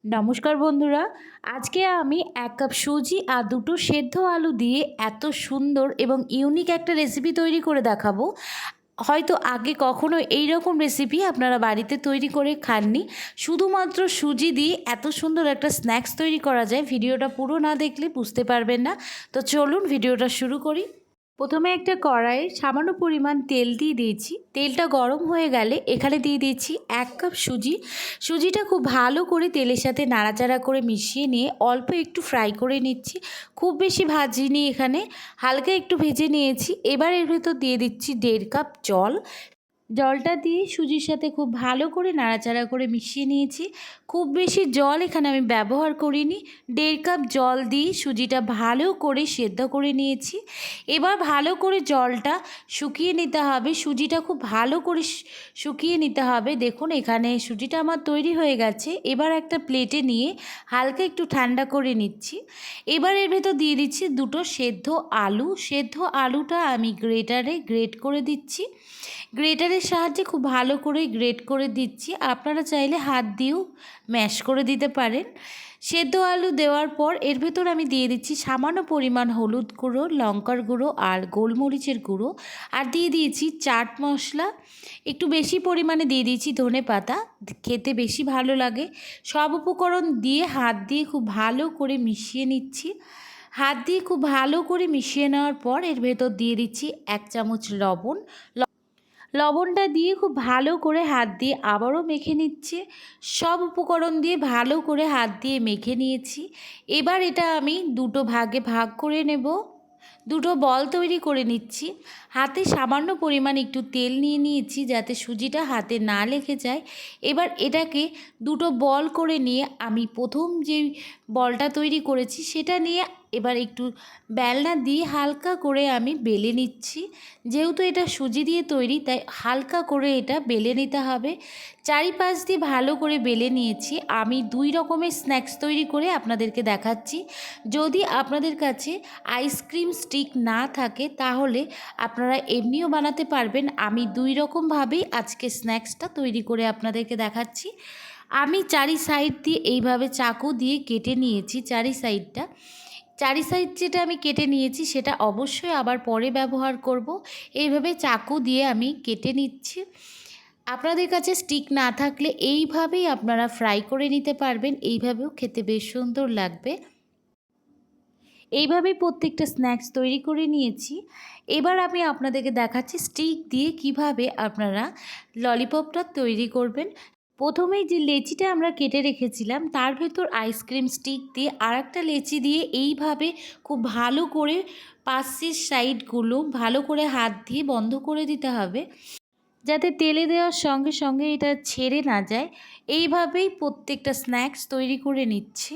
নমস্কার বন্ধুরা, আজকে আমি 1 কাপ সুজি আর 2টো সেদ্ধ আলু দিয়ে এত সুন্দর এবং ইউনিক একটা রেসিপি তৈরি করে দেখাবো। হয়তো আগে কখনো এই রকম রেসিপি আপনারা বাড়িতে তৈরি করে খাননি। শুধুমাত্র সুজি দিয়ে এত সুন্দর একটা স্ন্যাক্স তৈরি করা যায়, ভিডিওটা পুরো না দেখলে বুঝতে পারবেন না। তো চলুন ভিডিওটা শুরু করি। প্রথমে একটা কড়াইয়ে সামান্য পরিমাণ তেল দিয়ে দিয়েছি। তেলটা গরম হয়ে গেলে এখানে দিয়ে দিয়েছি 1 কাপ সুজি। সুজিটা খুব ভালো করে তেলের সাথে নাড়াচাড়া করে মিশিয়ে নিয়ে অল্প একটু ফ্রাই করে নিচ্ছি। খুব বেশি ভাজিনি, এখানে হালকা একটু ভেজে নিয়েছি। এবার এর ভেতর দিয়ে দিচ্ছি 1.5 কাপ জল। জলটা দিয়ে সুজির সাথে খুব ভালো করে নাড়াচাড়া করে মিশিয়ে নিয়েছি। খুব বেশি জল এখানে আমি ব্যবহার করিনি। 1.5 কাপ জল দিয়ে সুজিটা ভালো করে সেদ্ধ করে নিয়েছি। এবার ভালো করে জলটা শুকিয়ে নিতে হবে, সুজিটা খুব ভালো করে শুকিয়ে নিতে হবে। দেখুন এখানে সুজিটা আমার তৈরি হয়ে গেছে। এবার একটা প্লেটে নিয়ে হালকা একটু ঠান্ডা করে নিচ্ছি। এবার এর ভেতর দিয়ে দিচ্ছি 2টো সেদ্ধ আলু। সেদ্ধ আলুটা আমি গ্রেটারে গ্রেট করে দিচ্ছি। গ্রেটারের সাহায্যে খুব ভালো করে গ্রেট করে দিচ্ছি। আপনারা চাইলে হাত দিয়েও ম্যাশ করে দিতে পারেন। সেদ্ধ আলু দেওয়ার পর এর ভেতর আমি দিয়ে দিচ্ছি সামান্য পরিমাণ হলুদ গুঁড়ো, লঙ্কার গুঁড়ো আর গোলমরিচের গুঁড়ো, আর দিয়ে দিয়েছি চাট মশলা। একটু বেশি পরিমাণে দিয়ে দিয়েছি ধনে পাতা, খেতে বেশি ভালো লাগে। সব উপকরণ দিয়ে হাত দিয়ে খুব ভালো করে মিশিয়ে নিচ্ছি। হাত দিয়ে খুব ভালো করে মিশিয়ে নেওয়ার পর এর ভেতর দিয়ে দিচ্ছি 1 চামচ লবণ। লবণটা দিয়ে খুব ভালো করে হাত দিয়ে আবারও মেখে নিচ্ছে। সব উপকরণ দিয়ে ভালো করে হাত দিয়ে মেখে নিয়েছি। এবার এটা আমি 2টো ভাগে ভাগ করে নেব। 2টো বল তৈরি করে নিচ্ছি। হাতে সামান্য পরিমাণ একটু তেল নিয়ে নিয়েছি যাতে সুজিটা হাতে না লেগে যায়। এবার এটাকে 2টো বল করে নিয়ে আমি প্রথম যে বলটা তৈরি করেছি সেটা নিয়ে এবার একটু বেলনা দিয়ে হালকা করে আমি বেলে নিচ্ছি। যেহেতু এটা সুজি দিয়ে তৈরি তাই হালকা করে এটা বেলে নিতে হবে। চারিপাশ দিয়ে ভালো করে বেলে নিয়েছি। আমি 2 রকমের স্ন্যাক্স তৈরি করে আপনাদেরকে দেখাচ্ছি। যদি আপনাদের কাছে আইসক্রিম স্টিক না থাকে তাহলে আপনারা এমনিও বানাতে পারবেন। আমি 2 রকমভাবেই আজকে স্ন্যাক্সটা তৈরি করে আপনাদেরকে দেখাচ্ছি। আমি চারি সাইড দিয়ে এইভাবে চাকু দিয়ে কেটে নিয়েছি। চারি সাইড যেটা আমি কেটে নিয়েছি সেটা অবশ্যই আবার পরে ব্যবহার করব। এইভাবে চাকু দিয়ে আমি কেটে নিচ্ছি। আপনাদের কাছে স্টিক না থাকলে এইভাবেই আপনারা ফ্রাই করে নিতে পারবেন। এইভাবেও খেতে বেশ সুন্দর লাগবে। এইভাবেই প্রত্যেকটা স্ন্যাক্স তৈরি করে নিয়েছি। এবার আমি আপনাদেরকে দেখাচ্ছি স্টিক দিয়ে কিভাবে আপনারা ললিপপটা তৈরি করবেন। প্রথমেই যে লেচিটা আমরা কেটে রেখেছিলাম তার ভেতর আইসক্রিম স্টিক দিয়ে আরেকটা লেচি দিয়ে এইভাবে খুব ভালো করে পাশের সাইডগুলো ভালো করে হাত দিয়ে বন্ধ করে দিতে হবে, যাতে তেলে দেওয়ার সঙ্গে সঙ্গে এটা ছেড়ে না যায়। এইভাবেই প্রত্যেকটা স্ন্যাক্স তৈরি করে নিচ্ছি।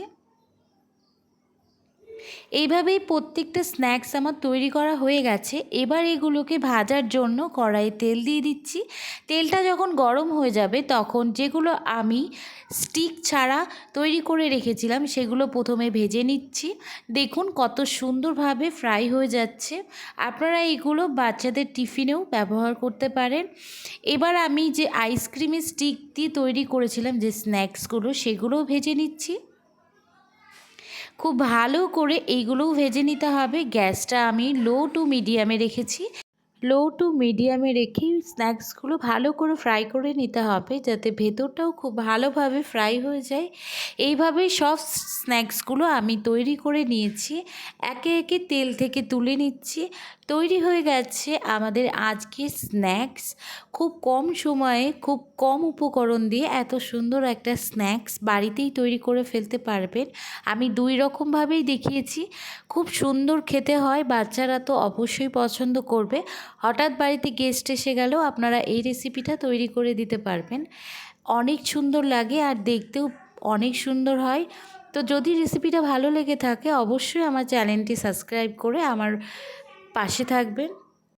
এইভাবেই প্রত্যেকটা স্ন্যাক্স আমার তৈরি করা হয়ে গেছে। এবার এগুলোকে ভাজার জন্য কড়াইয়ে তেল দিয়ে দিচ্ছি। তেলটা যখন গরম হয়ে যাবে তখন যেগুলো আমি স্টিক ছাড়া তৈরি করে রেখেছিলাম সেগুলো প্রথমে ভেজে নিচ্ছি। দেখুন কত সুন্দরভাবে ফ্রাই হয়ে যাচ্ছে। আপনারা এগুলো বাচ্চাদের টিফিনেও ব্যবহার করতে পারেন। এবার আমি যে আইসক্রিমের স্টিক দিয়ে তৈরি করেছিলাম যে স্ন্যাক্সগুলো সেগুলোও ভেজে নিচ্ছি। খুব ভালো করে এইগুলোও ভেজে নিতে হবে। গ্যাসটা আমি লো টু মিডিয়ামে রেখেছি। লো টু মিডিয়ামে রেখেই স্ন্যাক্সগুলো ভালো করে ফ্রাই করে নিতে হবে যাতে ভেতরটাও খুব ভালোভাবে ফ্রাই হয়ে যায়। এইভাবেই সব স্ন্যাক্সগুলো আমি তৈরি করে নিয়েছি। একে একে তেল থেকে তুলে নিচ্ছি। তৈরি হয়ে গেছে আমাদের আজকের স্ন্যাক্স। খুব কম সময়ে খুব কম উপকরণ দিয়ে এত সুন্দর একটা স্ন্যাক্স বাড়িতেই তৈরি করে ফেলতে পারবেন। আমি 2 রকমভাবেই দেখিয়েছি। খুব সুন্দর খেতে হয়, বাচ্চারা তো অবশ্যই পছন্দ করবে। হঠাৎ বাড়িতে গেস্ট এসে গেলেও আপনারা এই রেসিপিটা তৈরি করে দিতে পারবেন। অনেক সুন্দর লাগে আর দেখতেও অনেক সুন্দর হয়। তো যদি রেসিপিটা ভালো লেগে থাকে অবশ্যই আমার চ্যানেলটি সাবস্ক্রাইব করে আমার পাশে থাকবেন।